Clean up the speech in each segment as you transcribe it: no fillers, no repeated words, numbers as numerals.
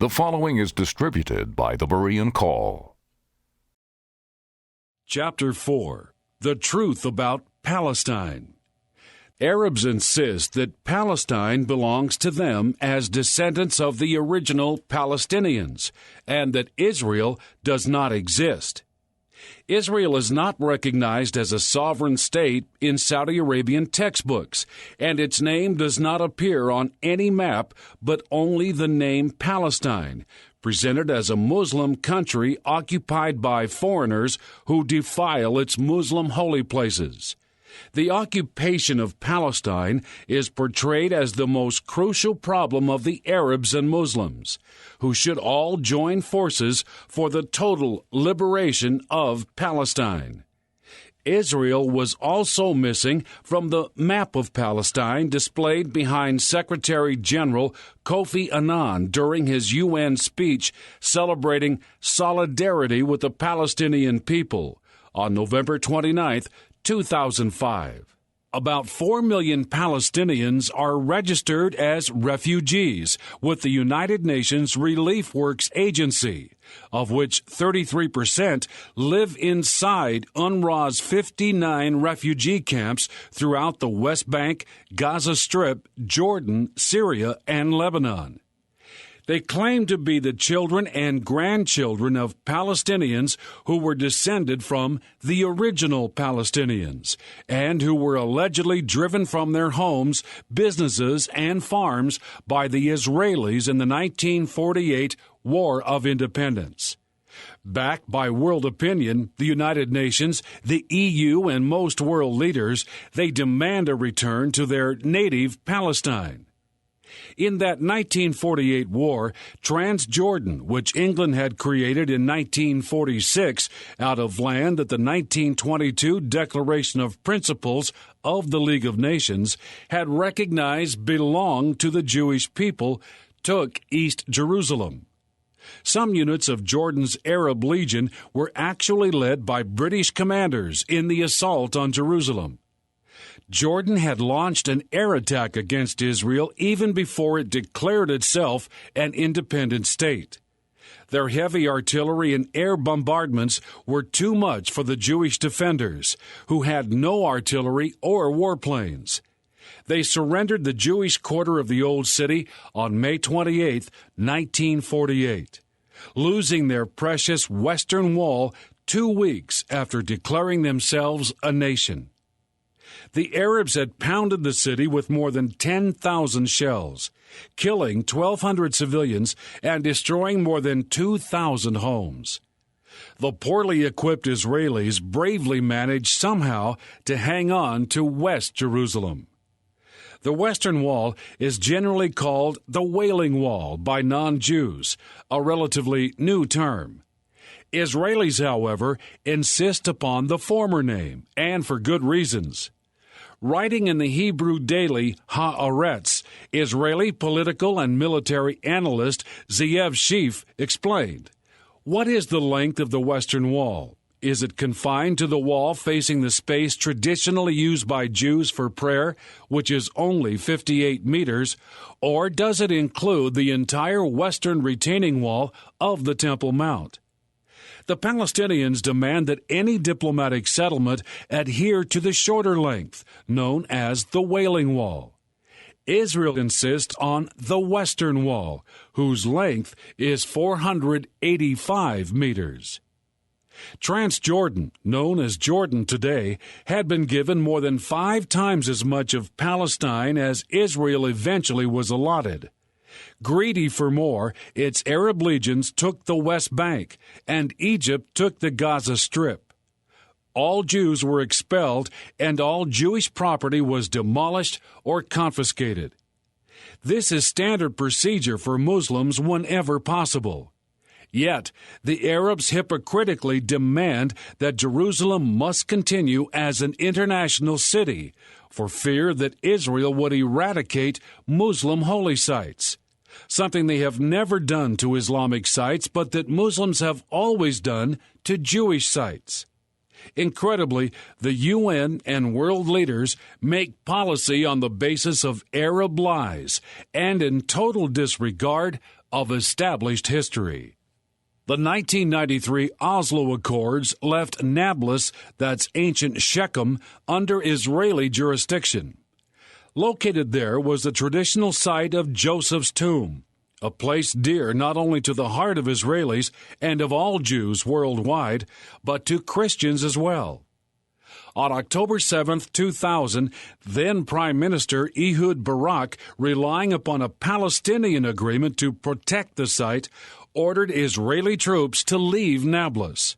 The following is distributed by the Berean Call. Chapter 4. The Truth About Palestine. Arabs insist that Palestine belongs to them as descendants of the original Palestinians, and that Israel does not exist. Israel is not recognized as a sovereign state in Saudi Arabian textbooks, and its name does not appear on any map but only the name Palestine, presented as a Muslim country occupied by foreigners who defile its Muslim holy places. The occupation of Palestine is portrayed as the most crucial problem of the Arabs and Muslims, who should all join forces for the total liberation of Palestine. Israel was also missing from the map of Palestine displayed behind Secretary General Kofi Annan during his UN speech celebrating solidarity with the Palestinian people on November 29th, 2005. About 4 million Palestinians are registered as refugees with the United Nations Relief Works Agency, of which 33% live inside UNRWA's 59 refugee camps throughout the West Bank, Gaza Strip, Jordan, Syria, and Lebanon. They claim to be the children and grandchildren of Palestinians who were descended from the original Palestinians and who were allegedly driven from their homes, businesses, and farms by the Israelis in the 1948 War of Independence. Backed by world opinion, the United Nations, the EU, and most world leaders, they demand a return to their native Palestine. In that 1948 war, Transjordan, which England had created in 1946 out of land that the 1922 Declaration of Principles of the League of Nations had recognized belonged to the Jewish people, took East Jerusalem. Some units of Jordan's Arab Legion were actually led by British commanders in the assault on Jerusalem. Jordan had launched an air attack against Israel even before it declared itself an independent state. Their heavy artillery and air bombardments were too much for the Jewish defenders, who had no artillery or warplanes. They surrendered the Jewish quarter of the Old City on May 28, 1948, losing their precious Western Wall 2 weeks after declaring themselves a nation. The Arabs had pounded the city with more than 10,000 shells, killing 1,200 civilians and destroying more than 2,000 homes. The poorly equipped Israelis bravely managed somehow to hang on to West Jerusalem. The Western Wall is generally called the Wailing Wall by non-Jews, a relatively new term. Israelis, however, insist upon the former name, and for good reasons. Writing in the Hebrew daily Haaretz, Israeli political and military analyst Zeev Shif explained, "What is the length of the Western Wall? Is it confined to the wall facing the space traditionally used by Jews for prayer, which is only 58 meters, or does it include the entire western retaining wall of the Temple Mount?" The Palestinians demand that any diplomatic settlement adhere to the shorter length, known as the Wailing Wall. Israel insists on the Western Wall, whose length is 485 meters. Transjordan, known as Jordan today, had been given more than 5 times as much of Palestine as Israel eventually was allotted. Greedy for more, its Arab legions took the West Bank, and Egypt took the Gaza Strip. All Jews were expelled, and all Jewish property was demolished or confiscated. This is standard procedure for Muslims whenever possible. Yet, the Arabs hypocritically demand that Jerusalem must continue as an international city for fear that Israel would eradicate Muslim holy sites, something they have never done to Islamic sites but that Muslims have always done to Jewish sites. Incredibly, the UN and world leaders make policy on the basis of Arab lies and in total disregard of established history. The 1993 Oslo Accords left Nablus, that's ancient Shechem, under Israeli jurisdiction. Located there was the traditional site of Joseph's tomb, a place dear not only to the heart of Israelis and of all Jews worldwide, but to Christians as well. On October 7, 2000, then Prime Minister Ehud Barak, relying upon a Palestinian agreement to protect the site, ordered Israeli troops to leave Nablus.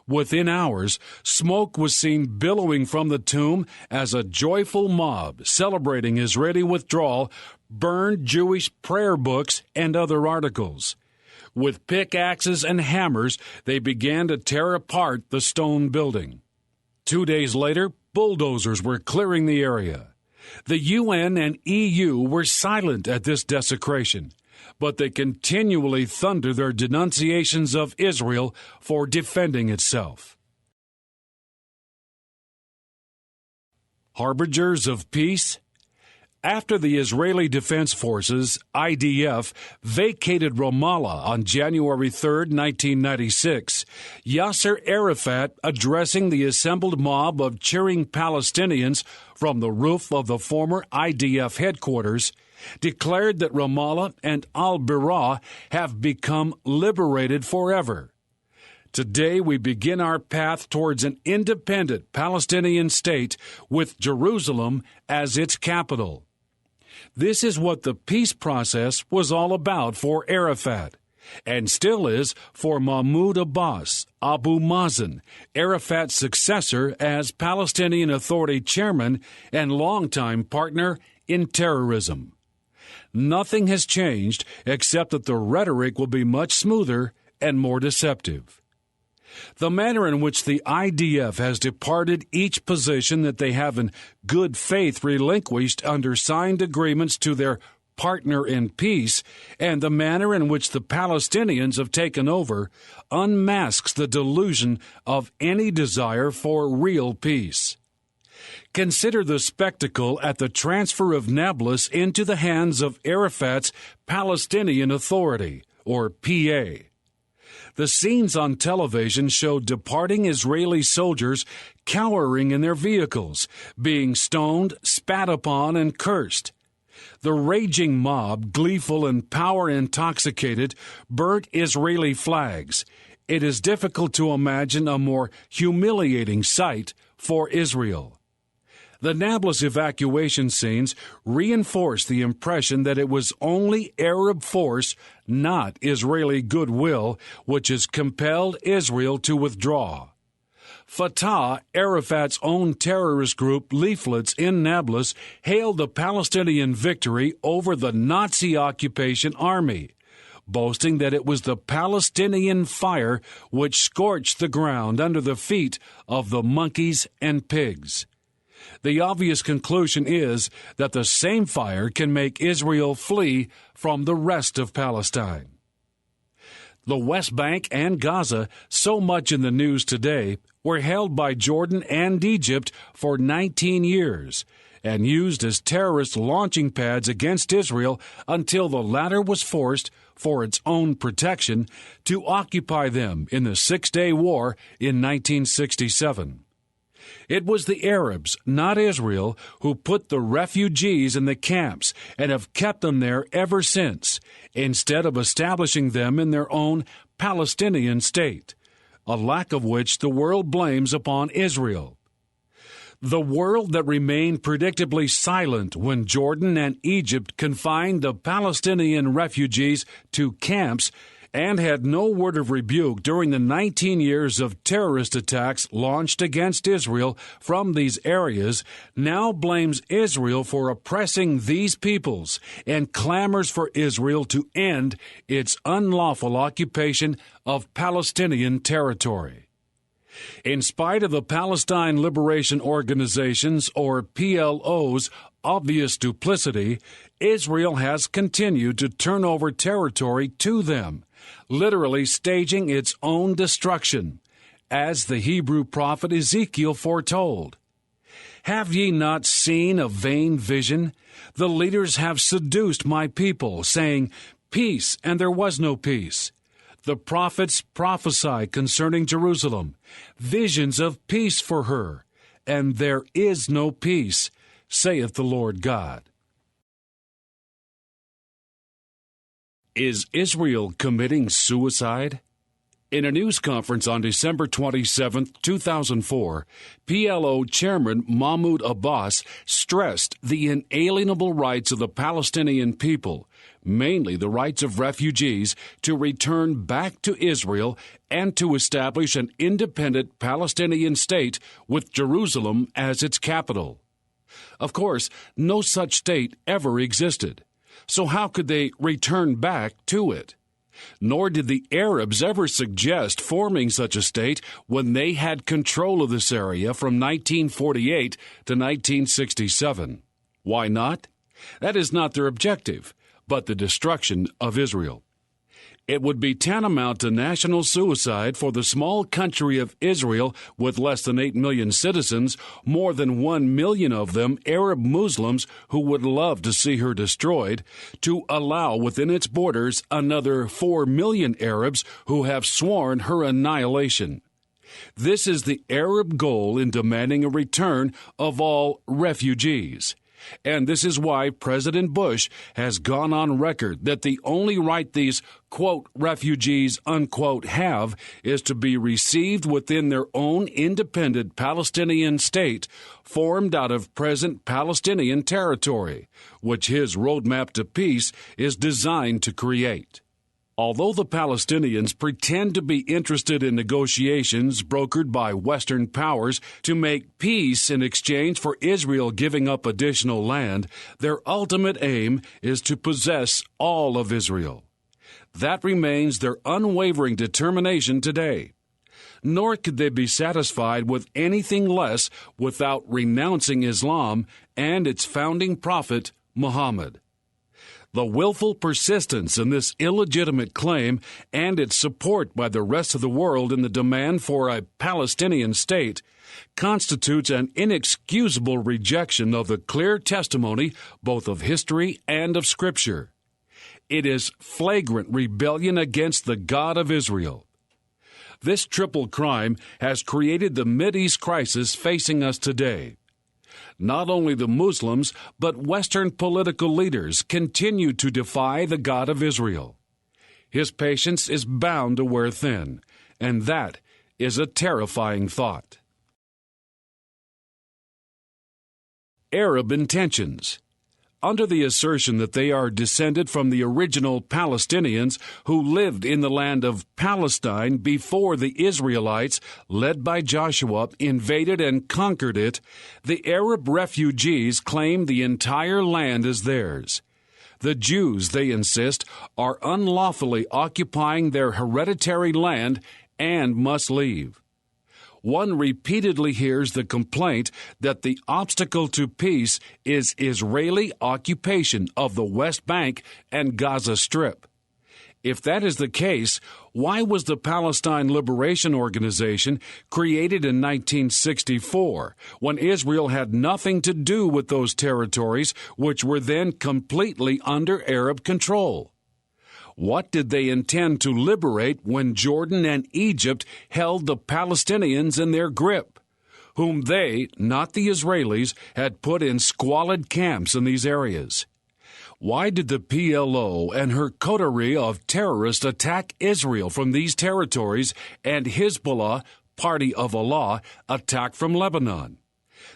Within hours, smoke was seen billowing from the tomb as a joyful mob celebrating Israeli withdrawal burned Jewish prayer books and other articles. With pickaxes and hammers, they began to tear apart the stone building. 2 days later, bulldozers were clearing the area. The UN and EU were silent at this desecration, but they continually thunder their denunciations of Israel for defending itself. Harbingers of peace? After the Israeli Defense Forces, IDF, vacated Ramallah on January 3, 1996, Yasser Arafat, addressing the assembled mob of cheering Palestinians from the roof of the former IDF headquarters, declared that Ramallah and al-Birah have become liberated forever. Today we begin our path towards an independent Palestinian state with Jerusalem as its capital. This is what the peace process was all about for Arafat, and still is for Mahmoud Abbas, Abu Mazen, Arafat's successor as Palestinian Authority chairman and longtime partner in terrorism. Nothing has changed except that the rhetoric will be much smoother and more deceptive. The manner in which the IDF has departed each position that they have in good faith relinquished under signed agreements to their partner in peace, and the manner in which the Palestinians have taken over, unmasks the delusion of any desire for real peace. Consider the spectacle at the transfer of Nablus into the hands of Arafat's Palestinian Authority, or PA. The scenes on television showed departing Israeli soldiers cowering in their vehicles, being stoned, spat upon, and cursed. The raging mob, gleeful and power-intoxicated, burnt Israeli flags. It is difficult to imagine a more humiliating sight for Israel. The Nablus evacuation scenes reinforced the impression that it was only Arab force, not Israeli goodwill, which has compelled Israel to withdraw. Fatah, Arafat's own terrorist group, leaflets in Nablus hailed the Palestinian victory over the Nazi occupation army, boasting that it was the Palestinian fire which scorched the ground under the feet of the monkeys and pigs. The obvious conclusion is that the same fire can make Israel flee from the rest of Palestine. The West Bank and Gaza, so much in the news today, were held by Jordan and Egypt for 19 years and used as terrorist launching pads against Israel until the latter was forced, for its own protection, to occupy them in the Six-Day War in 1967. It was the Arabs, not Israel, who put the refugees in the camps and have kept them there ever since, instead of establishing them in their own Palestinian state, a lack of which the world blames upon Israel. The world that remained predictably silent when Jordan and Egypt confined the Palestinian refugees to camps and had no word of rebuke during the 19 years of terrorist attacks launched against Israel from these areas, now blames Israel for oppressing these peoples and clamors for Israel to end its unlawful occupation of Palestinian territory. In spite of the Palestine Liberation Organization's, or PLO's, obvious duplicity, Israel has continued to turn over territory to them, literally staging its own destruction, as the Hebrew prophet Ezekiel foretold. Have ye not seen a vain vision? The leaders have seduced my people, saying, peace, and there was no peace. The prophets prophesy concerning Jerusalem, visions of peace for her, and there is no peace, saith the Lord God. Is Israel committing suicide? In a news conference on December 27, 2004, PLO Chairman Mahmoud Abbas stressed the inalienable rights of the Palestinian people, mainly the rights of refugees, to return back to Israel and to establish an independent Palestinian state with Jerusalem as its capital. Of course, no such state ever existed, so how could they return back to it? Nor did the Arabs ever suggest forming such a state when they had control of this area from 1948 to 1967. Why not? That is not their objective, but the destruction of Israel. It would be tantamount to national suicide for the small country of Israel with less than 8 million citizens, more than 1 million of them Arab Muslims who would love to see her destroyed, to allow within its borders another 4 million Arabs who have sworn her annihilation. This is the Arab goal in demanding a return of all refugees. And this is why President Bush has gone on record that the only right these, quote, refugees, unquote, have is to be received within their own independent Palestinian state formed out of present Palestinian territory, which his roadmap to peace is designed to create. Although the Palestinians pretend to be interested in negotiations brokered by Western powers to make peace in exchange for Israel giving up additional land, their ultimate aim is to possess all of Israel. That remains their unwavering determination today. Nor could they be satisfied with anything less without renouncing Islam and its founding prophet, Muhammad. The willful persistence in this illegitimate claim and its support by the rest of the world in the demand for a Palestinian state constitutes an inexcusable rejection of the clear testimony both of history and of Scripture. It is flagrant rebellion against the God of Israel. This triple crime has created the Mideast crisis facing us today. Not only the Muslims, but Western political leaders continue to defy the God of Israel. His patience is bound to wear thin, and that is a terrifying thought. Arab intentions. Under the assertion that they are descended from the original Palestinians who lived in the land of Palestine before the Israelites, led by Joshua, invaded and conquered it, the Arab refugees claim the entire land as theirs. The Jews, they insist, are unlawfully occupying their hereditary land and must leave. One repeatedly hears the complaint that the obstacle to peace is Israeli occupation of the West Bank and Gaza Strip. If that is the case, why was the Palestine Liberation Organization created in 1964, when Israel had nothing to do with those territories which were then completely under Arab control? What did they intend to liberate when Jordan and Egypt held the Palestinians in their grip, whom they, not the Israelis, had put in squalid camps in these areas? Why did the PLO and her coterie of terrorists attack Israel from these territories and Hezbollah, Party of Allah, attack from Lebanon?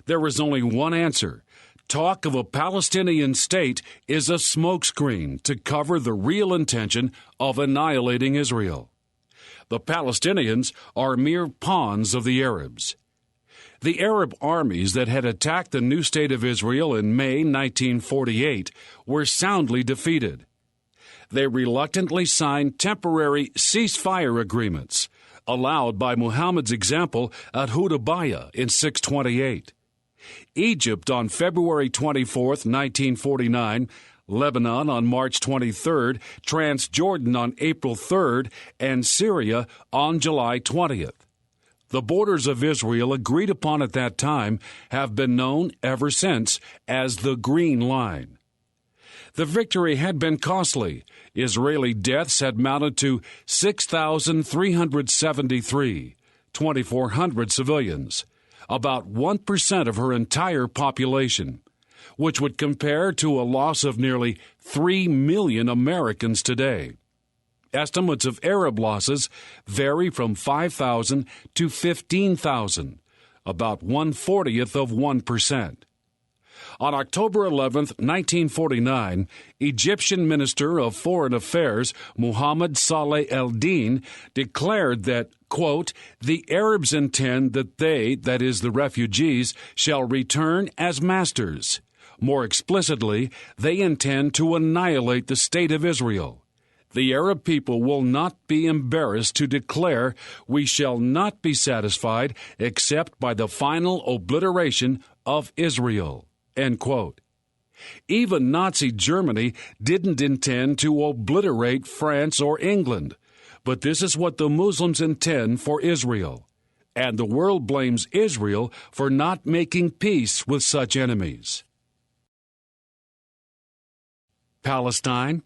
There is only one answer. Talk of a Palestinian state is a smokescreen to cover the real intention of annihilating Israel. The Palestinians are mere pawns of the Arabs. The Arab armies that had attacked the new state of Israel in May 1948 were soundly defeated. They reluctantly signed temporary ceasefire agreements, allowed by Muhammad's example at Hudaybiyah in 628. Egypt on February 24, 1949, Lebanon on March 23rd, Transjordan on April 3rd, and Syria on July 20th. The borders of Israel agreed upon at that time have been known ever since as the Green Line. The victory had been costly. Israeli deaths had mounted to 6,373, 2,400 civilians, about 1% of her entire population, which would compare to a loss of nearly 3 million Americans today. Estimates of Arab losses vary from 5,000 to 15,000, about 1/40th of 1%. On October 11, 1949, Egyptian Minister of Foreign Affairs Mohammed Saleh el-Din declared that, quote, "The Arabs intend that they, that is the refugees, shall return as masters. More explicitly, they intend to annihilate the state of Israel. The Arab people will not be embarrassed to declare, we shall not be satisfied except by the final obliteration of Israel." End quote. Even Nazi Germany didn't intend to obliterate France or England, but this is what the Muslims intend for Israel. And the world blames Israel for not making peace with such enemies. Palestine.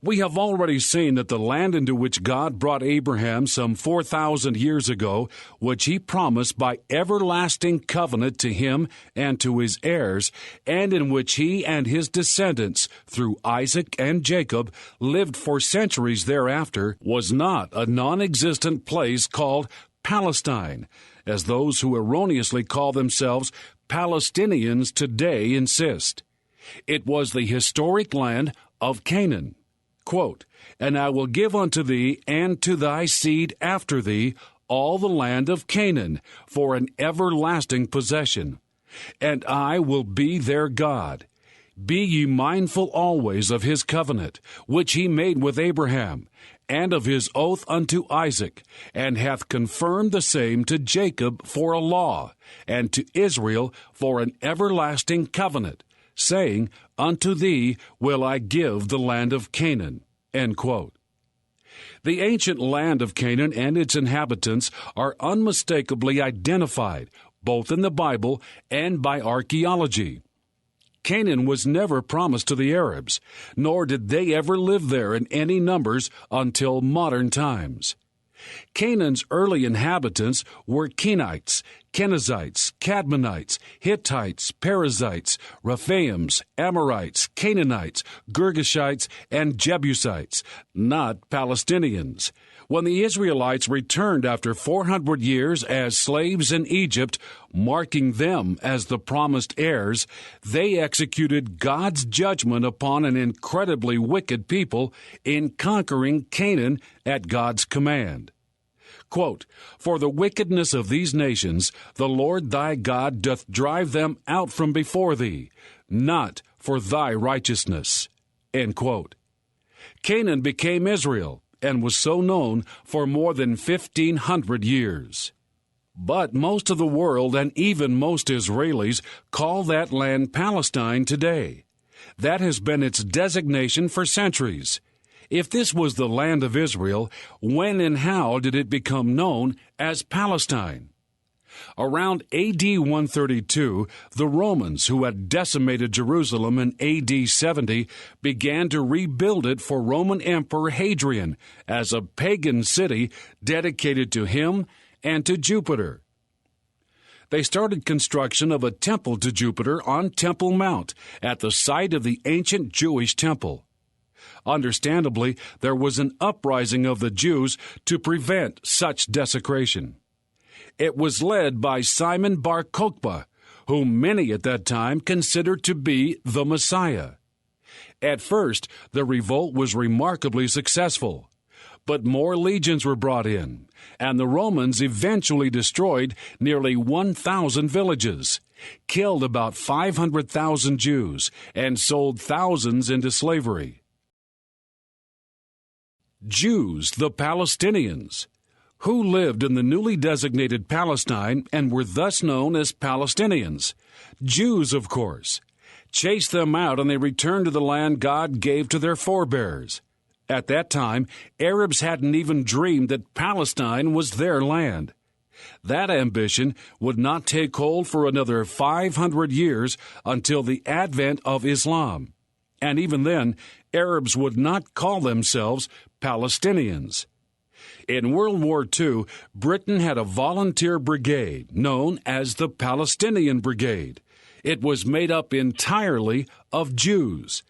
We have already seen that the land into which God brought Abraham some 4,000 years ago, which he promised by everlasting covenant to him and to his heirs, and in which he and his descendants, through Isaac and Jacob, lived for centuries thereafter, was not a non-existent place called Palestine, as those who erroneously call themselves Palestinians today insist. It was the historic land of Canaan. Quote, "And I will give unto thee and to thy seed after thee all the land of Canaan for an everlasting possession. And I will be their God. Be ye mindful always of his covenant, which he made with Abraham, and of his oath unto Isaac, and hath confirmed the same to Jacob for a law, and to Israel for an everlasting covenant, saying, Unto thee will I give the land of Canaan." End quote. The ancient land of Canaan and its inhabitants are unmistakably identified, both in the Bible and by archaeology. Canaan was never promised to the Arabs, nor did they ever live there in any numbers until modern times. Canaan's early inhabitants were Kenites, Kenizzites, Cadmonites, Hittites, Perizzites, Rephaims, Amorites, Canaanites, Girgashites, and Jebusites, not Palestinians. When the Israelites returned after 400 years as slaves in Egypt, marking them as the promised heirs, they executed God's judgment upon an incredibly wicked people in conquering Canaan at God's command. Quote, "For the wickedness of these nations, the Lord thy God doth drive them out from before thee, not for thy righteousness." End quote. Canaan became Israel, and was so known for more than 1,500 years. But most of the world, and even most Israelis, call that land Palestine today. That has been its designation for centuries. If this was the land of Israel, when and how did it become known as Palestine? Around A.D. 132, the Romans, who had decimated Jerusalem in A.D. 70, began to rebuild it for Roman Emperor Hadrian as a pagan city dedicated to him and to Jupiter. They started construction of a temple to Jupiter on Temple Mount at the site of the ancient Jewish temple. Understandably, there was an uprising of the Jews to prevent such desecration. It was led by Simon Bar Kokhba, whom many at that time considered to be the Messiah. At first, the revolt was remarkably successful, but more legions were brought in, and the Romans eventually destroyed nearly 1,000 villages, killed about 500,000 Jews, and sold thousands into slavery. Jews, the Palestinians, who lived in the newly designated Palestine and were thus known as Palestinians. Jews, of course. Chased them out and they returned to the land God gave to their forebears. At that time, Arabs hadn't even dreamed that Palestine was their land. That ambition would not take hold for another 500 years until the advent of Islam. and even then, Arabs would not call themselves Palestinians. In World War II, Britain had a volunteer brigade known as the Palestinian Brigade. It was made up entirely of Jews.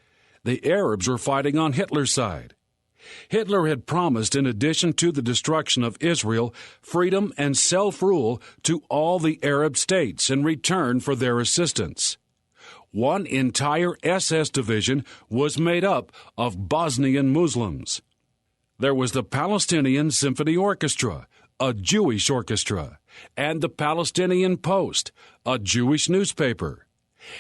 The Arabs were fighting on Hitler's side. Hitler had promised, in addition to the destruction of Israel, freedom and self-rule to all the Arab states in return for their assistance. One entire SS division was made up of Bosnian Muslims. There was the Palestinian Symphony Orchestra, a Jewish orchestra, and the Palestinian Post, a Jewish newspaper.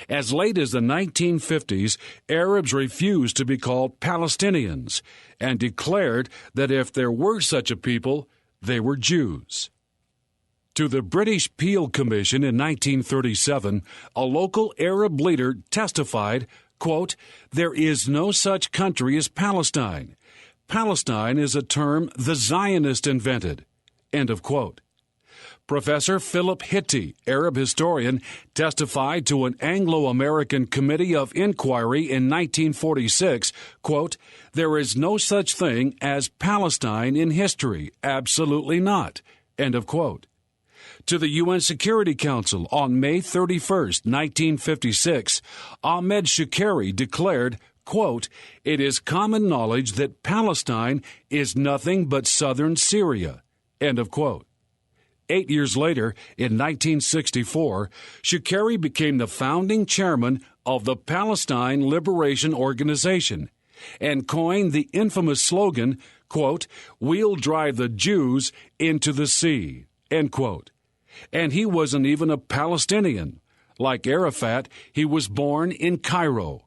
As late as the 1950s, Arabs refused to be called Palestinians and declared that if there were such a people, they were Jews. To the British Peel Commission in 1937, a local Arab leader testified, quote, "There is no such country as Palestine. Palestine is a term the Zionists invented." End of quote. Professor Philip Hitti, Arab historian, testified to an Anglo-American Committee of Inquiry in 1946, quote, "There is no such thing as Palestine in history, absolutely not." End of quote. To the UN Security Council on May 31, 1956, Ahmed Shukeri declared, quote, "It is common knowledge that Palestine is nothing but southern Syria." End of quote. 8 years later, in 1964, Shukeri became the founding chairman of the Palestine Liberation Organization and coined the infamous slogan, quote, "We'll drive the Jews into the sea," end quote. And he wasn't even a Palestinian. Like Arafat, he was born in Cairo.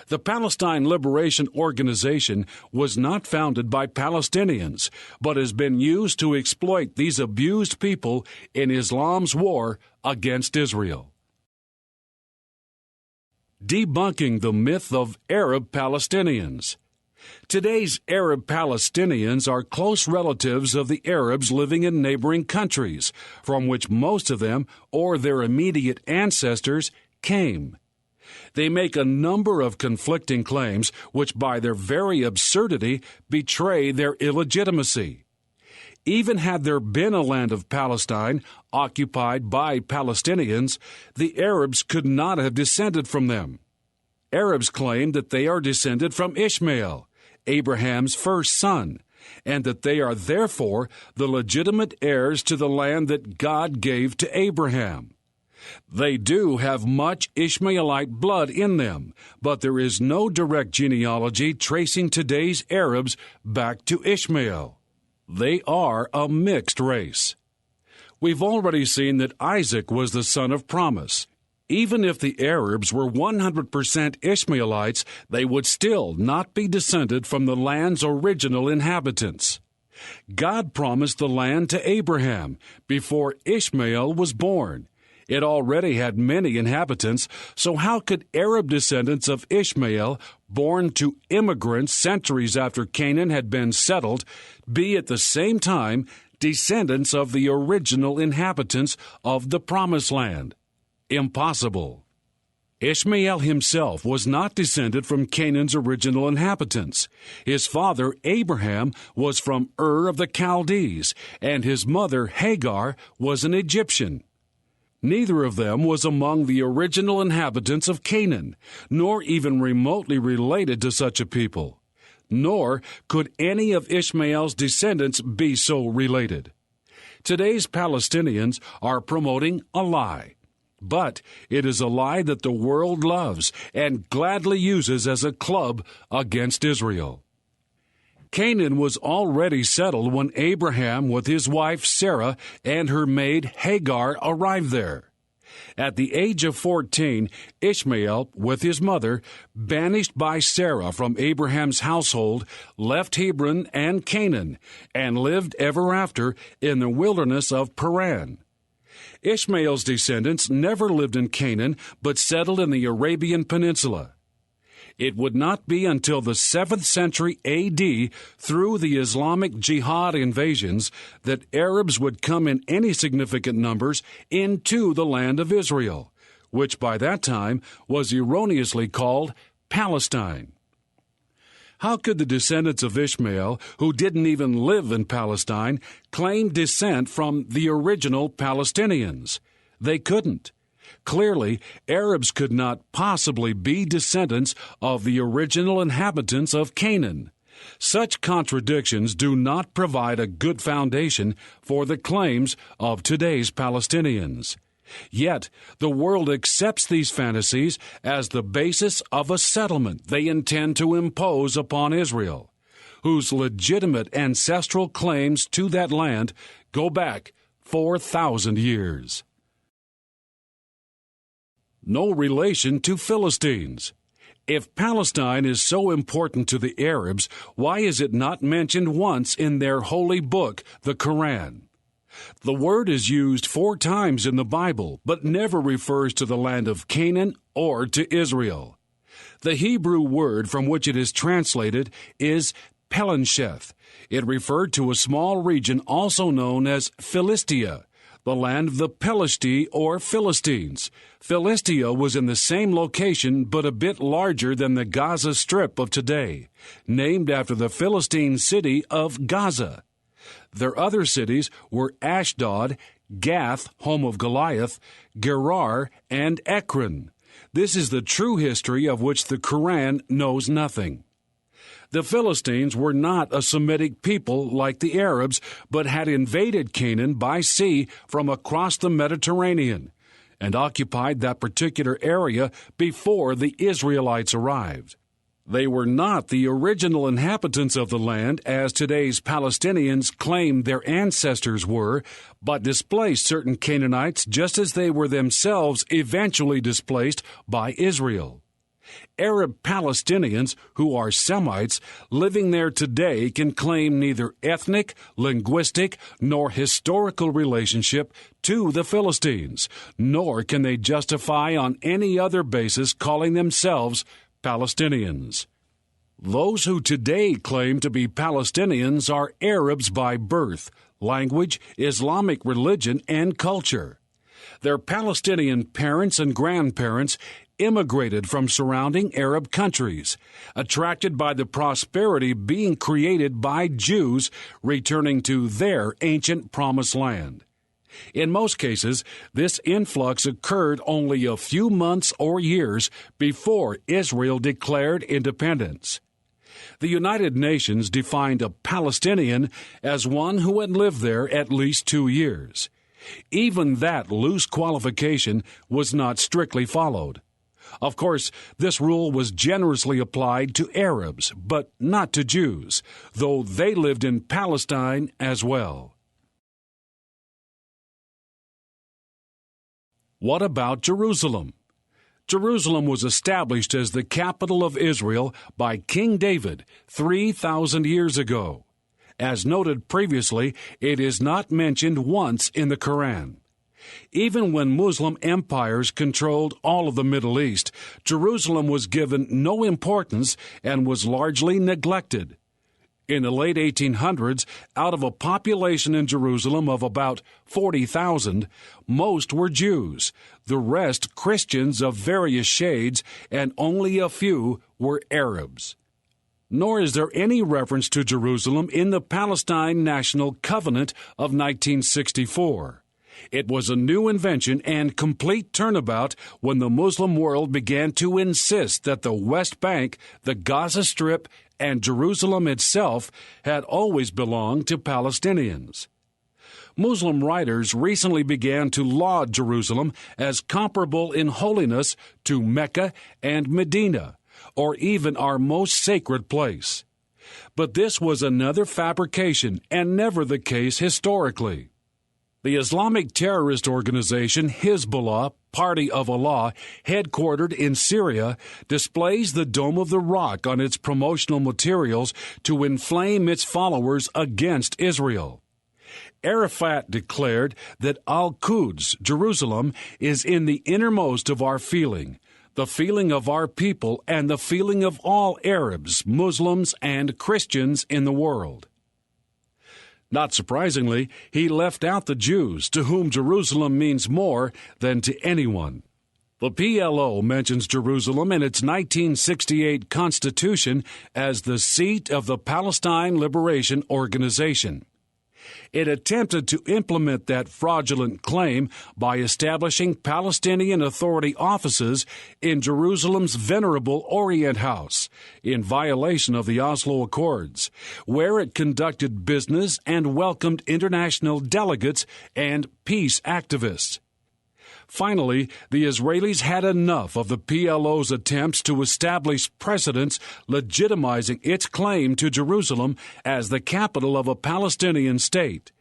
The Palestine Liberation Organization was not founded by Palestinians, but has been used to exploit these abused people in Islam's war against Israel. Debunking the myth of Arab Palestinians. Today's Arab Palestinians are close relatives of the Arabs living in neighboring countries, from which most of them, or their immediate ancestors, came. They make a number of conflicting claims which, by their very absurdity, betray their illegitimacy. Even had there been a land of Palestine occupied by Palestinians, the Arabs could not have descended from them. Arabs claim that they are descended from Ishmael, Abraham's first son, and that they are therefore the legitimate heirs to the land that God gave to Abraham. They do have much Ishmaelite blood in them, but there is no direct genealogy tracing today's Arabs back to Ishmael. They are a mixed race. We've already seen that Isaac was the son of promise. Even if the Arabs were 100% Ishmaelites, they would still not be descended from the land's original inhabitants. God promised the land to Abraham before Ishmael was born. It already had many inhabitants, so how could Arab descendants of Ishmael, born to immigrants centuries after Canaan had been settled, be at the same time descendants of the original inhabitants of the Promised Land? Impossible. Ishmael himself was not descended from Canaan's original inhabitants. His father, Abraham, was from Ur of the Chaldees, and his mother, Hagar, was an Egyptian. Neither of them was among the original inhabitants of Canaan, nor even remotely related to such a people. Nor could any of Ishmael's descendants be so related. Today's Palestinians are promoting a lie. But it is a lie that the world loves and gladly uses as a club against Israel. Canaan was already settled when Abraham, with his wife Sarah and her maid Hagar, arrived there. At the age of 14, Ishmael, with his mother, banished by Sarah from Abraham's household, left Hebron and Canaan, and lived ever after in the wilderness of Paran. Ishmael's descendants never lived in Canaan, but settled in the Arabian Peninsula. It would not be until the 7th century A.D., through the Islamic jihad invasions, that Arabs would come in any significant numbers into the land of Israel, which by that time was erroneously called Palestine. How could the descendants of Ishmael, who didn't even live in Palestine, claim descent from the original Palestinians? They couldn't. Clearly, Arabs could not possibly be descendants of the original inhabitants of Canaan. Such contradictions do not provide a good foundation for the claims of today's Palestinians. Yet, the world accepts these fantasies as the basis of a settlement they intend to impose upon Israel, whose legitimate ancestral claims to that land go back 4,000 years. No relation to Philistines. If Palestine is so important to the Arabs, why is it not mentioned once in their holy book, the Quran? The word is used 4 times in the Bible, but never refers to the land of Canaan or to Israel. The Hebrew word from which it is translated is Pelensheth. It referred to a small region also known as Philistia, the land of the Pelishti or Philistines. Philistia was in the same location but a bit larger than the Gaza Strip of today, named after the Philistine city of Gaza. Their other cities were Ashdod, Gath, home of Goliath, Gerar, and Ekron. This is the true history of which the Quran knows nothing. The Philistines were not a Semitic people like the Arabs, but had invaded Canaan by sea from across the Mediterranean and occupied that particular area before the Israelites arrived. They were not the original inhabitants of the land as today's Palestinians claim their ancestors were, but displaced certain Canaanites just as they were themselves eventually displaced by Israel. Arab Palestinians, who are Semites, living there today can claim neither ethnic, linguistic, nor historical relationship to the Philistines, nor can they justify on any other basis calling themselves Palestinians. Those who today claim to be Palestinians are Arabs by birth, language, Islamic religion, and culture. Their Palestinian parents and grandparents immigrated from surrounding Arab countries, attracted by the prosperity being created by Jews returning to their ancient promised land. In most cases, this influx occurred only a few months or years before Israel declared independence. The United Nations defined a Palestinian as one who had lived there at least 2 years. Even that loose qualification was not strictly followed. Of course, this rule was generously applied to Arabs, but not to Jews, though they lived in Palestine as well. What about Jerusalem? Jerusalem was established as the capital of Israel by King David 3,000 years ago. As noted previously, it is not mentioned once in the Quran. Even when Muslim empires controlled all of the Middle East, Jerusalem was given no importance and was largely neglected. In the late 1800s, out of a population in Jerusalem of about 40,000, most were Jews, the rest Christians of various shades, and only a few were Arabs. Nor is there any reference to Jerusalem in the Palestine National Covenant of 1964. It was a new invention and complete turnabout when the Muslim world began to insist that the West Bank, the Gaza Strip, and Jerusalem itself had always belonged to Palestinians. Muslim writers recently began to laud Jerusalem as comparable in holiness to Mecca and Medina, or even our most sacred place. But this was another fabrication and never the case historically. The Islamic terrorist organization Hezbollah, Party of Allah, headquartered in Syria, displays the Dome of the Rock on its promotional materials to inflame its followers against Israel. Arafat declared that Al-Quds, Jerusalem, is in the innermost of our feeling, the feeling of our people and the feeling of all Arabs, Muslims, and Christians in the world. Not surprisingly, he left out the Jews, to whom Jerusalem means more than to anyone. The PLO mentions Jerusalem in its 1968 Constitution as the seat of the Palestine Liberation Organization. It attempted to implement that fraudulent claim by establishing Palestinian Authority offices in Jerusalem's venerable Orient House, in violation of the Oslo Accords, where it conducted business and welcomed international delegates and peace activists. Finally, the Israelis had enough of the PLO's attempts to establish precedents legitimizing its claim to Jerusalem as the capital of a Palestinian state.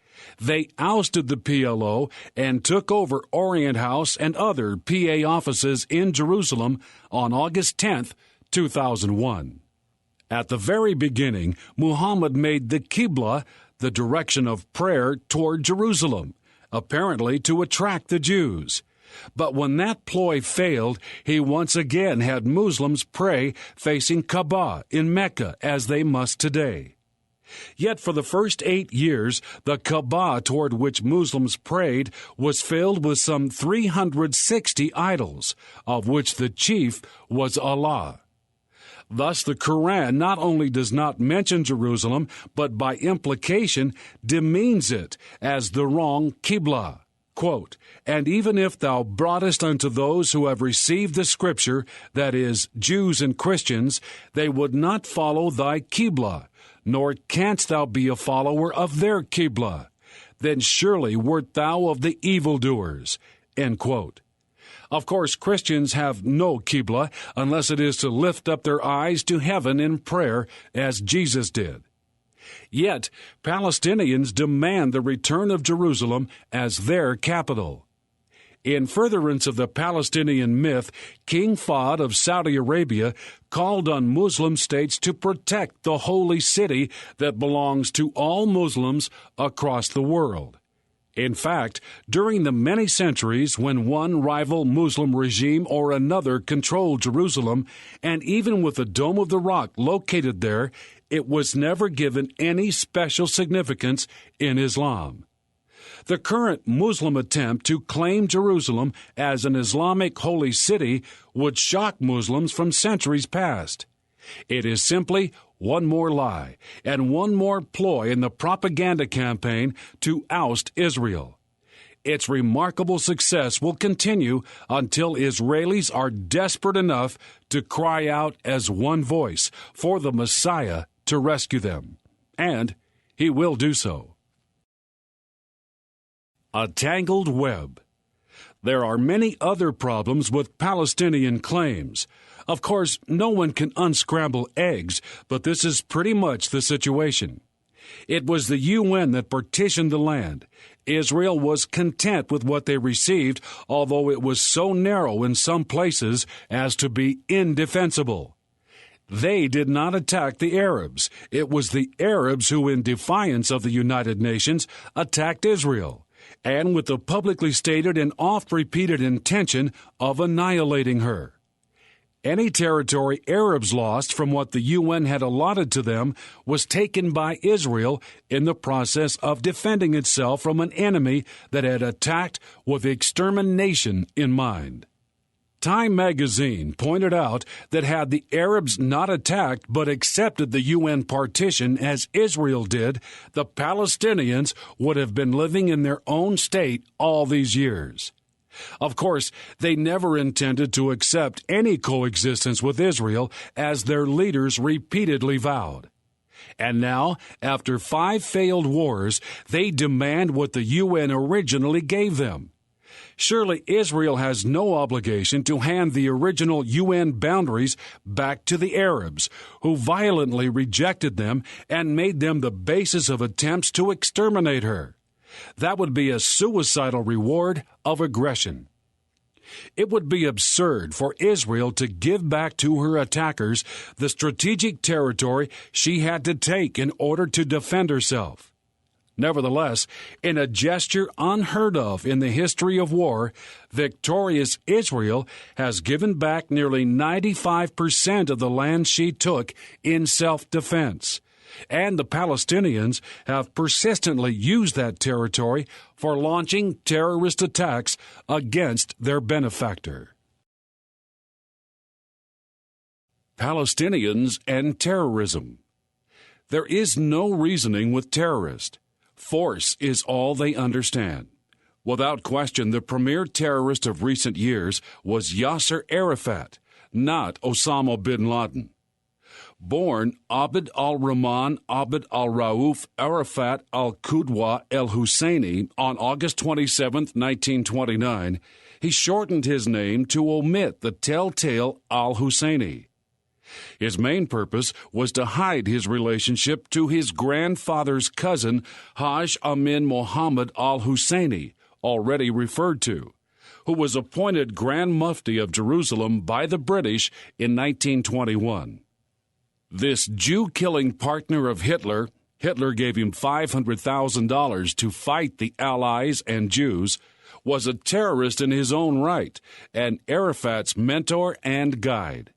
They ousted the PLO and took over Orient House and other PA offices in Jerusalem on August 10, 2001. At the very beginning, Muhammad made the Qibla, the direction of prayer, toward Jerusalem, apparently to attract the Jews. But when that ploy failed, he once again had Muslims pray facing Kaaba in Mecca, as they must today. Yet for the first 8 years, the Kaaba toward which Muslims prayed was filled with some 360 idols, of which the chief was Allah. Thus, the Quran not only does not mention Jerusalem, but by implication demeans it as the wrong Qibla. Quote, "And even if thou broughtest unto those who have received the Scripture, that is, Jews and Christians, they would not follow thy Qibla, nor canst thou be a follower of their Qibla. Then surely wert thou of the evildoers." End quote. Of course, Christians have no Qibla unless it is to lift up their eyes to heaven in prayer, as Jesus did. Yet, Palestinians demand the return of Jerusalem as their capital. In furtherance of the Palestinian myth, King Fahd of Saudi Arabia called on Muslim states to protect the holy city that belongs to all Muslims across the world. In fact, during the many centuries when one rival Muslim regime or another controlled Jerusalem, and even with the Dome of the Rock located there, it was never given any special significance in Islam. The current Muslim attempt to claim Jerusalem as an Islamic holy city would shock Muslims from centuries past. It is simply one more lie and one more ploy in the propaganda campaign to oust Israel. Its remarkable success will continue until Israelis are desperate enough to cry out as one voice for the Messiah to rescue them. And he will do so. A tangled web. There are many other problems with Palestinian claims. Of course, no one can unscramble eggs, but this is pretty much the situation. It was the UN that partitioned the land. Israel was content with what they received, although it was so narrow in some places as to be indefensible. They did not attack the Arabs. It was the Arabs who, in defiance of the United Nations, attacked Israel, and with the publicly stated and oft-repeated intention of annihilating her. Any territory Arabs lost from what the UN had allotted to them was taken by Israel in the process of defending itself from an enemy that had attacked with extermination in mind. Time magazine pointed out that had the Arabs not attacked but accepted the UN partition as Israel did, the Palestinians would have been living in their own state all these years. Of course, they never intended to accept any coexistence with Israel, as their leaders repeatedly vowed. And now, after 5 failed wars, they demand what the UN originally gave them. Surely Israel has no obligation to hand the original UN boundaries back to the Arabs, who violently rejected them and made them the basis of attempts to exterminate her. That would be a suicidal reward of aggression. It would be absurd for Israel to give back to her attackers the strategic territory she had to take in order to defend herself. Nevertheless, in a gesture unheard of in the history of war, victorious Israel has given back nearly 95% of the land she took in self-defense. And the Palestinians have persistently used that territory for launching terrorist attacks against their benefactor. Palestinians and terrorism. There is no reasoning with terrorists. Force is all they understand. Without question, the premier terrorist of recent years was Yasser Arafat, not Osama bin Laden. Born Abd al-Rahman Abd al-Rauf Arafat al-Qudwa el-Husseini on August 27, 1929, he shortened his name to omit the telltale al-Husseini. His main purpose was to hide his relationship to his grandfather's cousin, Haj Amin Muhammad al-Husseini, already referred to, who was appointed Grand Mufti of Jerusalem by the British in 1921. This Jew-killing partner of Hitler gave him $500,000 to fight the Allies and Jews, was a terrorist in his own right, and Arafat's mentor and guide.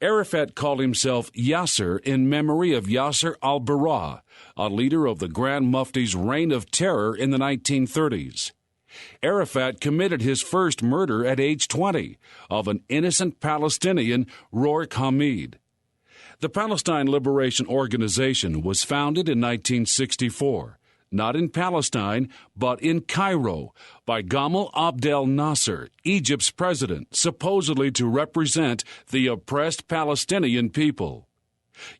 Arafat called himself Yasser in memory of Yasser al-Bara, a leader of the Grand Mufti's reign of terror in the 1930s. Arafat committed his first murder at age 20 of an innocent Palestinian, Rourke Hamid. The Palestine Liberation Organization was founded in 1964, not in Palestine, but in Cairo, by Gamal Abdel Nasser, Egypt's president, supposedly to represent the oppressed Palestinian people.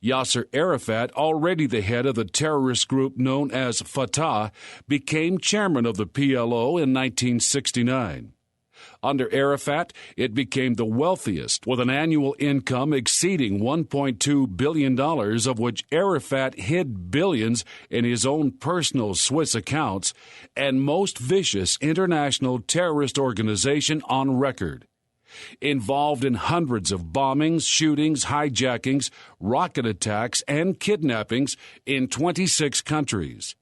Yasser Arafat, already the head of the terrorist group known as Fatah, became chairman of the PLO in 1969. Under Arafat, it became the wealthiest, with an annual income exceeding $1.2 billion, of which Arafat hid billions in his own personal Swiss accounts, and most vicious international terrorist organization on record. Involved in hundreds of bombings, shootings, hijackings, rocket attacks, and kidnappings in 26 countries.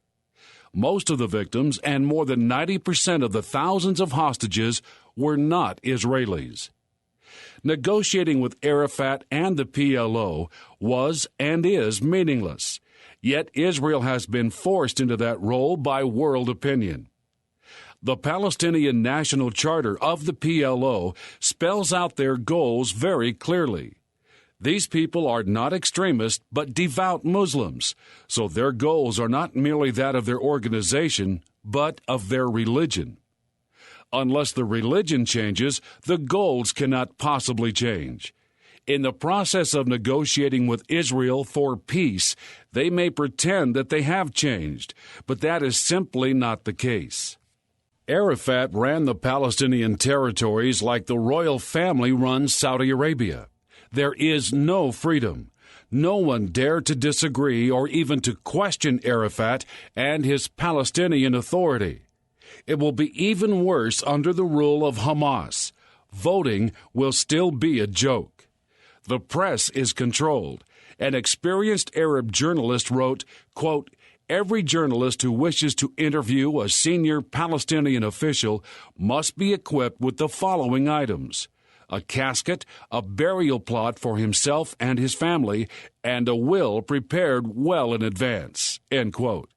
Most of the victims and more than 90% of the thousands of hostages were not Israelis. Negotiating with Arafat and the PLO was and is meaningless, yet Israel has been forced into that role by world opinion. The Palestinian National Charter of the PLO spells out their goals very clearly. These people are not extremists, but devout Muslims, so their goals are not merely that of their organization, but of their religion. Unless the religion changes, the goals cannot possibly change. In the process of negotiating with Israel for peace, they may pretend that they have changed, but that is simply not the case. Arafat ran the Palestinian territories like the royal family runs Saudi Arabia. There is no freedom. No one dared to disagree or even to question Arafat and his Palestinian authority. It will be even worse under the rule of Hamas. Voting will still be a joke. The press is controlled. An experienced Arab journalist wrote, quote, "Every journalist who wishes to interview a senior Palestinian official must be equipped with the following items: a casket, a burial plot for himself and his family, and a will prepared well in advance." End quote.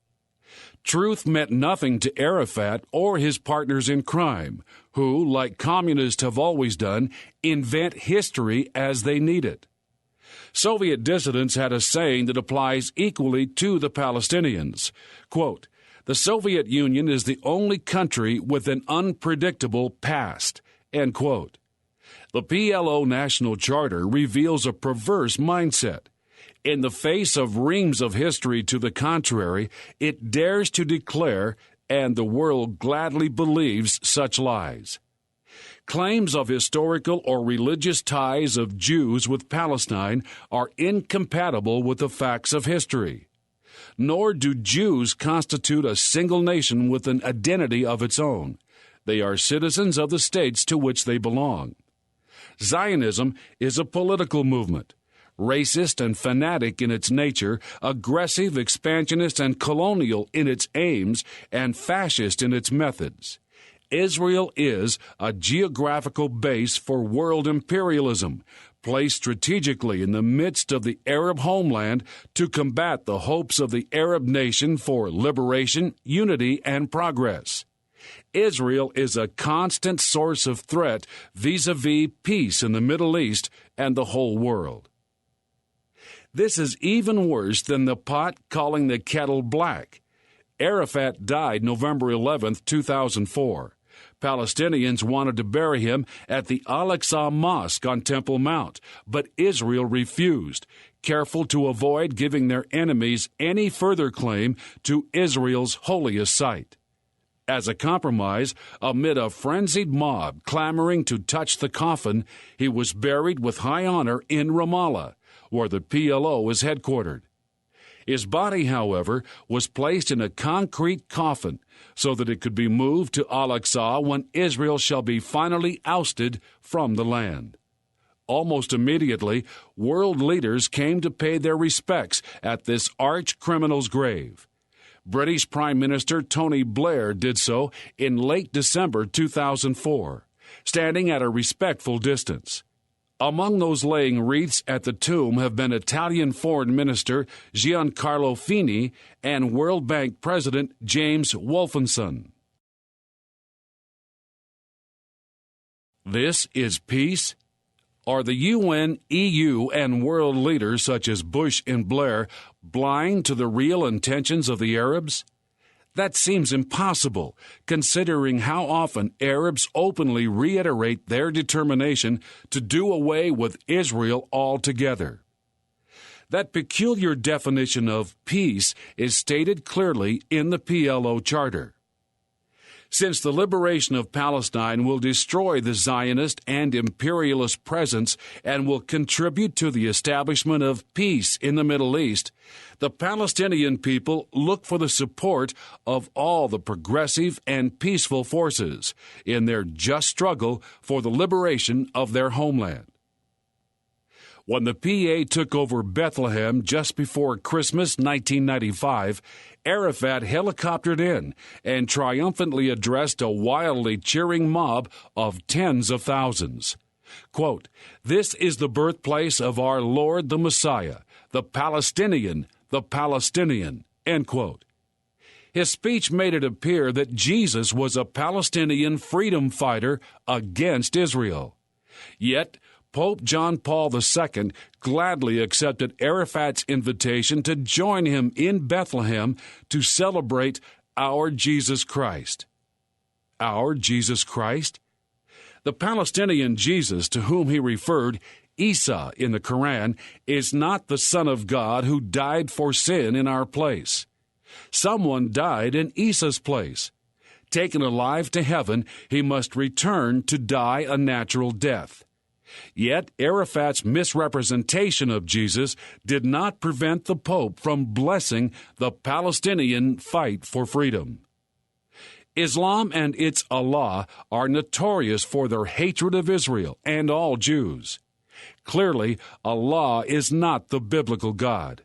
Truth meant nothing to Arafat or his partners in crime, who, like communists have always done, invent history as they need it. Soviet dissidents had a saying that applies equally to the Palestinians. Quote, "The Soviet Union is the only country with an unpredictable past." End quote. The PLO National Charter reveals a perverse mindset. In the face of reams of history to the contrary, it dares to declare, and the world gladly believes such lies. Claims of historical or religious ties of Jews with Palestine are incompatible with the facts of history. Nor do Jews constitute a single nation with an identity of its own. They are citizens of the states to which they belong. Zionism is a political movement. Racist and fanatic in its nature, aggressive, expansionist, and colonial in its aims, and fascist in its methods. Israel is a geographical base for world imperialism, placed strategically in the midst of the Arab homeland to combat the hopes of the Arab nation for liberation, unity, and progress. Israel is a constant source of threat vis-a-vis peace in the Middle East and the whole world. This is even worse than the pot calling the kettle black. Arafat died November 11, 2004. Palestinians wanted to bury him at the Al-Aqsa Mosque on Temple Mount, but Israel refused, careful to avoid giving their enemies any further claim to Israel's holiest site. As a compromise, amid a frenzied mob clamoring to touch the coffin, he was buried with high honor in Ramallah, where the PLO is headquartered. His body, however, was placed in a concrete coffin so that it could be moved to Al-Aqsa when Israel shall be finally ousted from the land. Almost immediately, world leaders came to pay their respects at this arch-criminal's grave. British Prime Minister Tony Blair did so in late December 2004, standing at a respectful distance. Among those laying wreaths at the tomb have been Italian Foreign Minister Giancarlo Fini and World Bank President James Wolfensohn. This is peace? Are the UN, EU, and world leaders such as Bush and Blair blind to the real intentions of the Arabs? That seems impossible, considering how often Arabs openly reiterate their determination to do away with Israel altogether. That peculiar definition of peace is stated clearly in the PLO Charter. Since the liberation of Palestine will destroy the Zionist and imperialist presence and will contribute to the establishment of peace in the Middle East, the Palestinian people look for the support of all the progressive and peaceful forces in their just struggle for the liberation of their homeland. When the PA took over Bethlehem just before Christmas 1995, Arafat helicoptered in and triumphantly addressed a wildly cheering mob of tens of thousands. Quote, "This is the birthplace of our Lord the Messiah, the Palestinian, the Palestinian," end quote. His speech made it appear that Jesus was a Palestinian freedom fighter against Israel. Yet, Pope John Paul II gladly accepted Arafat's invitation to join him in Bethlehem to celebrate our Jesus Christ. Our Jesus Christ? The Palestinian Jesus to whom he referred, Isa in the Quran, is not the Son of God who died for sin in our place. Someone died in Isa's place. Taken alive to heaven, he must return to die a natural death. Yet Arafat's misrepresentation of Jesus did not prevent the Pope from blessing the Palestinian fight for freedom. Islam and its Allah are notorious for their hatred of Israel and all Jews. Clearly, Allah is not the biblical God.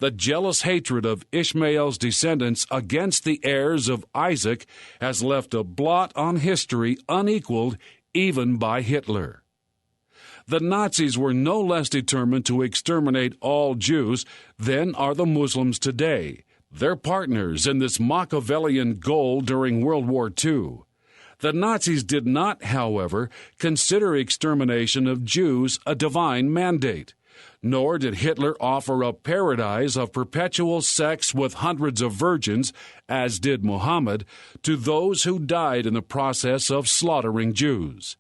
The jealous hatred of Ishmael's descendants against the heirs of Isaac has left a blot on history unequaled even by Hitler. The Nazis were no less determined to exterminate all Jews than are the Muslims today, their partners in this Machiavellian goal during World War II. The Nazis did not, however, consider extermination of Jews a divine mandate, nor did Hitler offer a paradise of perpetual sex with hundreds of virgins, as did Muhammad, to those who died in the process of slaughtering Jews.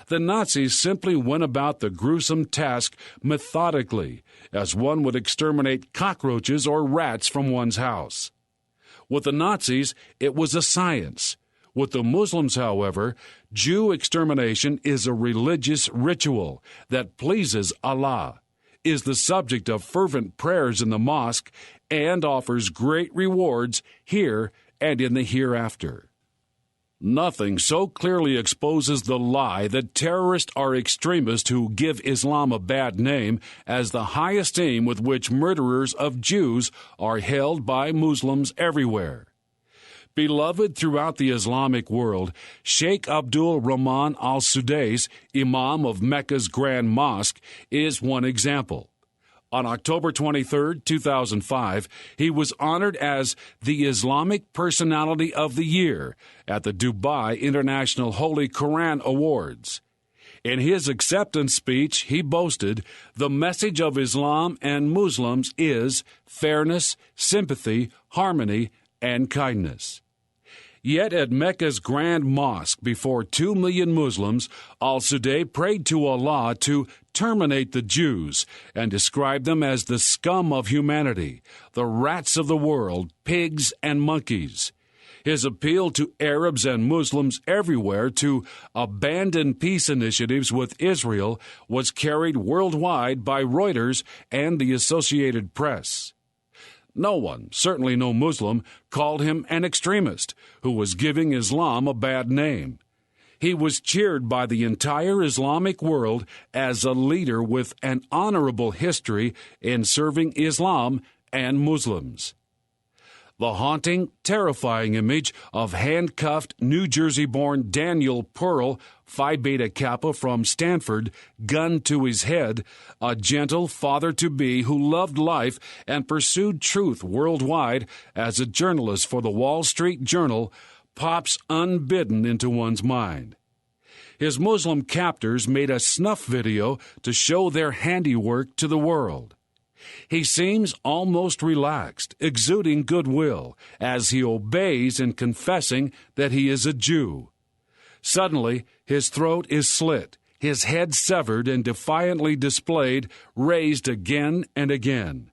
The Nazis simply went about the gruesome task methodically, as one would exterminate cockroaches or rats from one's house. With the Nazis, it was a science. With the Muslims, however, Jew extermination is a religious ritual that pleases Allah, is the subject of fervent prayers in the mosque, and offers great rewards here and in the hereafter. Nothing so clearly exposes the lie that terrorists are extremists who give Islam a bad name as the high esteem with which murderers of Jews are held by Muslims everywhere. Beloved throughout the Islamic world, Sheikh Abdul Rahman al-Sudais, Imam of Mecca's Grand Mosque, is one example. On October 23, 2005, he was honored as the Islamic Personality of the Year at the Dubai International Holy Quran Awards. In his acceptance speech, he boasted, "The message of Islam and Muslims is fairness, sympathy, harmony, and kindness." Yet at Mecca's Grand Mosque before 2 million Muslims, al-Sudais prayed to Allah to terminate the Jews and describe them as the scum of humanity, the rats of the world, pigs and monkeys. His appeal to Arabs and Muslims everywhere to abandon peace initiatives with Israel was carried worldwide by Reuters and the Associated Press. No one, certainly no Muslim, called him an extremist who was giving Islam a bad name. He was cheered by the entire Islamic world as a leader with an honorable history in serving Islam and Muslims. The haunting, terrifying image of handcuffed New Jersey-born Daniel Pearl, Phi Beta Kappa from Stanford, gun to his head, a gentle father-to-be who loved life and pursued truth worldwide as a journalist for the Wall Street Journal, pops unbidden into one's mind. His Muslim captors made a snuff video to show their handiwork to the world. He seems almost relaxed, exuding goodwill, as he obeys in confessing that he is a Jew. Suddenly, his throat is slit, his head severed and defiantly displayed, raised again and again.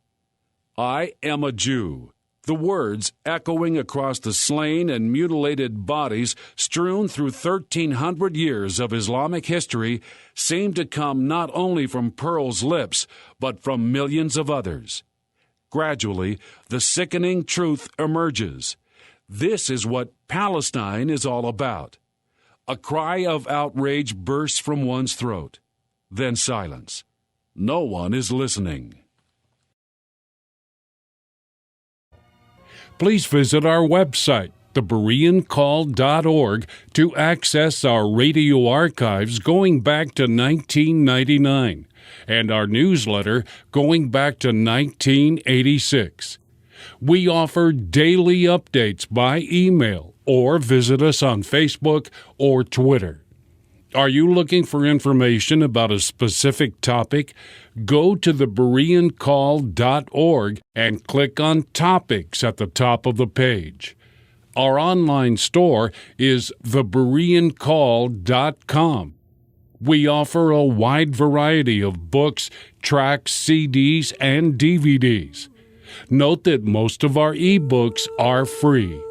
"I am a Jew." The words echoing across the slain and mutilated bodies strewn through 1,300 years of Islamic history seem to come not only from Pearl's lips, but from millions of others. Gradually, the sickening truth emerges. This is what Palestine is all about. A cry of outrage bursts from one's throat. Then silence. No one is listening. Please visit our website, thebereancall.org, to access our radio archives going back to 1999 and our newsletter going back to 1986. We offer daily updates by email or visit us on Facebook or Twitter. Are you looking for information about a specific topic? Go to thebereancall.org and click on Topics at the top of the page. Our online store is thebereancall.com. We offer a wide variety of books, tracts, CDs, and DVDs. Note that most of our ebooks are free.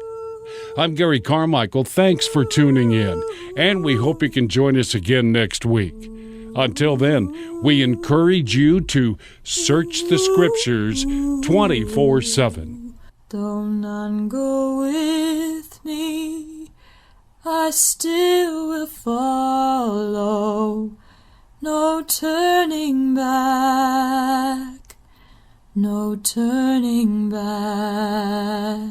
I'm Gary Carmichael. Thanks for tuning in, and we hope you can join us again next week. Until then, we encourage you to search the Scriptures 24/7. Though none go with me, I still will follow. No turning back, no turning back.